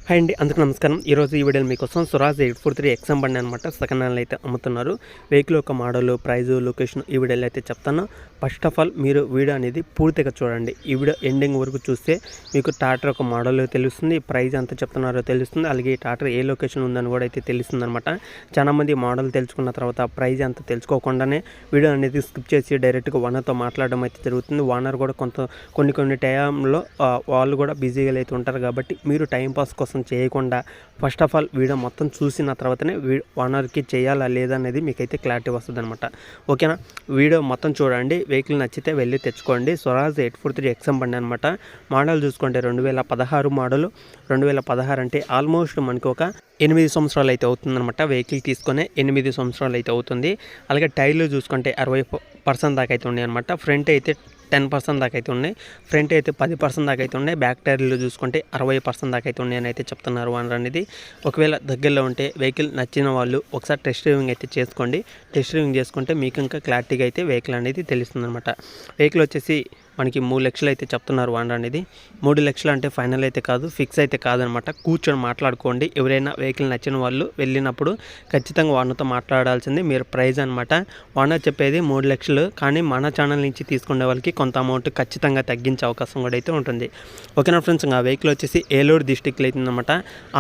Hi అండి, అందరికీ నమస్కారం. ఈరోజు ఈ వీడియోలో మీకోసం స్వరాజ్ 843 ఎక్సామ్ బండి అనమాట సెకండ్ హ్యాండ్లో అయితే అమ్ముతున్నారు. వెహికల్ యొక్క మోడల్, ప్రైజు, లొకేషన్ ఈ వీడియోలో అయితే చెప్తాను. ఫస్ట్ ఆఫ్ ఆల్ మీరు వీడియో అనేది పూర్తిగా చూడండి. ఈ వీడియో ఎండింగ్ వరకు చూస్తే మీకు టాటర్ యొక్క మోడల్ తెలుస్తుంది, ప్రైజ్ ఎంత చెప్తున్నారో తెలుస్తుంది, అలాగే టాటర్ ఏ లొకేషన్ ఉందని కూడా అయితే తెలుస్తుంది అనమాట. చాలామంది మోడల్ తెలుసుకున్న తర్వాత ప్రైజ్ ఎంత తెలుసుకోకుండానే వీడియో అనేది స్కిప్ చేసి డైరెక్ట్గా ఓనర్తో మాట్లాడడం అయితే జరుగుతుంది. ఓనర్ కూడా కొన్ని టైంలో వాళ్ళు కూడా బిజీగా అయితే ఉంటారు కాబట్టి మీరు టైంపాస్ కోసం చేయకుండా ఫస్ట్ ఆఫ్ ఆల్ వీడియో మొత్తం చూసిన తర్వాతనే ఓనర్కి చేయాలా లేదా అనేది మీకైతే క్లారిటీ వస్తుంది అనమాట. ఓకేనా, వీడియో మొత్తం చూడండి. వెహికల్ నచ్చితే వెళ్ళి తెచ్చుకోండి. స్వరాజ్ 843 ఎక్సామ్ బండి అనమాట. మోడల్ చూసుకుంటే 2016 మోడల్. 2016 అంటే ఆల్మోస్ట్ మనకి ఒక 8 సంవత్సరాలు అయితే అవుతుందన్నమాట. వెహికల్ తీసుకొని 8 సంవత్సరాలు అయితే అవుతుంది. అలాగే టైర్లు చూసుకుంటే 60% దాకా అయితే ఉన్నాయి అనమాట. ఫ్రంట్ అయితే 10% దాకా అయితే ఉన్నాయి, ఫ్రంట్ అయితే 10% దాకా అయితే ఉన్నాయి. బ్యాక్ టైర్లు చూసుకుంటే 60% దాకా అయితే ఉన్నాయని అయితే చెప్తున్నారు ఓనర్ అనేది. ఒకవేళ దగ్గరలో ఉంటే వెహికల్ నచ్చిన వాళ్ళు ఒకసారి టెస్ట్ డ్రైవింగ్ అయితే చేసుకోండి. టెస్ట్ డ్రైవింగ్ చేసుకుంటే మీకు ఇంకా క్లారిటీగా అయితే వెహికల్ అనేది తెలుస్తుంది అనమాట. వెహికల్ వచ్చేసి మనకి 3 లక్షలు అయితే చెప్తున్నారు ఓనర్ అనేది. 3 లక్షలు అంటే ఫైనల్ అయితే కాదు, ఫిక్స్ అయితే కాదనమాట. కూర్చొని మాట్లాడుకోండి. ఎవరైనా వెహికల్ నచ్చిన వాళ్ళు వెళ్ళినప్పుడు ఖచ్చితంగా ఓనర్తో మాట్లాడాల్సింది మీరు ప్రైజ్ అనమాట. ఓనర్ చెప్పేది 3 లక్షలు, కానీ మన ఛానల్ నుంచి తీసుకునే వాళ్ళకి కొంత అమౌంట్ ఖచ్చితంగా తగ్గించే అవకాశం కూడా అయితే ఉంటుంది. ఓకేనా ఫ్రెండ్స్, ఆ వెహికల్ వచ్చేసి ఏలూరు డిస్టిక్లో అవుతుందన్నమాట.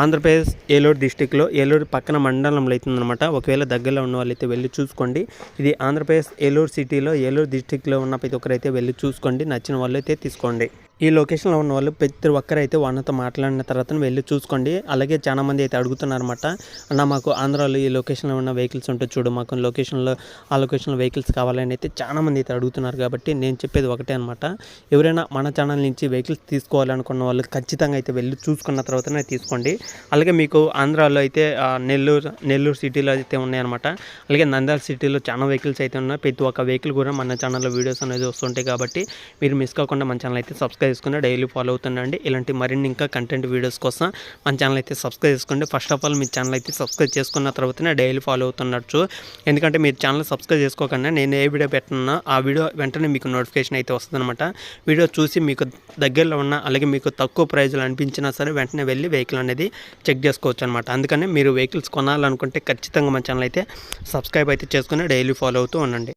ఆంధ్రప్రదేశ్ ఏలూరు డిస్టిక్లో, ఏలూరు పక్కన మండలంలో అవుతుందన్నమాట. ఒకవేళ దగ్గరలో ఉన్న వాళ్ళైతే వెళ్ళి చూసుకోండి. ఇది ఆంధ్రప్రదేశ్ ఏలూరు సిటీలో, ఏలూరు డిస్టిక్లో ఉన్న ప్రతి ఒక్కరైతే వెళ్ళి చూసుకోండి. నచ్చిన వాళ్ళు అయితే తీసుకోండి. ఈ లొకేషన్లో ఉన్న వాళ్ళు ప్రతి ఒక్కరైతే ఓనర్తో మాట్లాడిన తర్వాత వెళ్ళి చూసుకోండి. అలాగే చాలామంది అయితే అడుగుతున్నారన్నమాట, అన్న మాకు ఆంధ్రాలో ఈ లొకేషన్లో ఉన్న వెహికల్స్ ఉంటే చూడు, మాకు ఆ లొకేషన్లో వెహికల్స్ కావాలని అయితే చాలామంది అయితే అడుగుతున్నారు. కాబట్టి నేను చెప్పేది ఒకటే అనమాట, ఎవరైనా మన ఛానల్ నుంచి వెహికల్స్ తీసుకోవాలనుకున్న వాళ్ళు ఖచ్చితంగా అయితే వెళ్ళి చూసుకున్న తర్వాతనే తీసుకోండి. అలాగే మీకు ఆంధ్రాలో అయితే నెల్లూరు సిటీలో అయితే ఉన్నాయన్నమాట. అలాగే నంద్యాల సిటీలో చాలా వెహికల్స్ అయితే ఉన్నాయి. ప్రతి ఒక్క వెహికల్ కూడా మన ఛానల్లో వీడియోస్ అనేది వస్తుంటాయి. కాబట్టి మీరు మిస్ కాకుండా మన ఛానల్ అయితే సబ్స్క్రైబ్ చేసుకుని డైలీ ఫాలో అవుతుండండి. ఇలాంటి మరిన్ని ఇంకా కంటెంట్ వీడియోస్ కోసం మన ఛానల్ అయితే సబ్స్క్రైబ్ చేసుకోండి. First of all me channel అయితే సబ్స్క్రైబ్ చేసుకున్న తర్వాతనే డైలీ ఫాలో అవుతున్నట్టు. ఎందుకంటే మీరు ఛానల్ సబ్స్క్రైబ్ చేసుకోకుండా నేను ఏ వీడియో పెట్టినా ఆ వీడియో వెంటనే మీకు నోటిఫికేషన్ అయితే వస్తుందన్నమాట. వీడియో చూసి మీకు దగ్గరలో ఉన్న, అలాగే మీకు తక్కువ ప్రైజ్లో అనిపించినా సరే వెంటనే వెళ్ళి వెహికల్ అనేది చెక్ చేసుకోవచ్చు అనమాట. అందుకని మీరు వెహికల్స్ కొనాలనుకుంటే ఖచ్చితంగా మన ఛానల్ అయితే సబ్స్క్రైబ్ అయితే చేసుకుని డైలీ ఫాలో అవుతూ ఉండండి.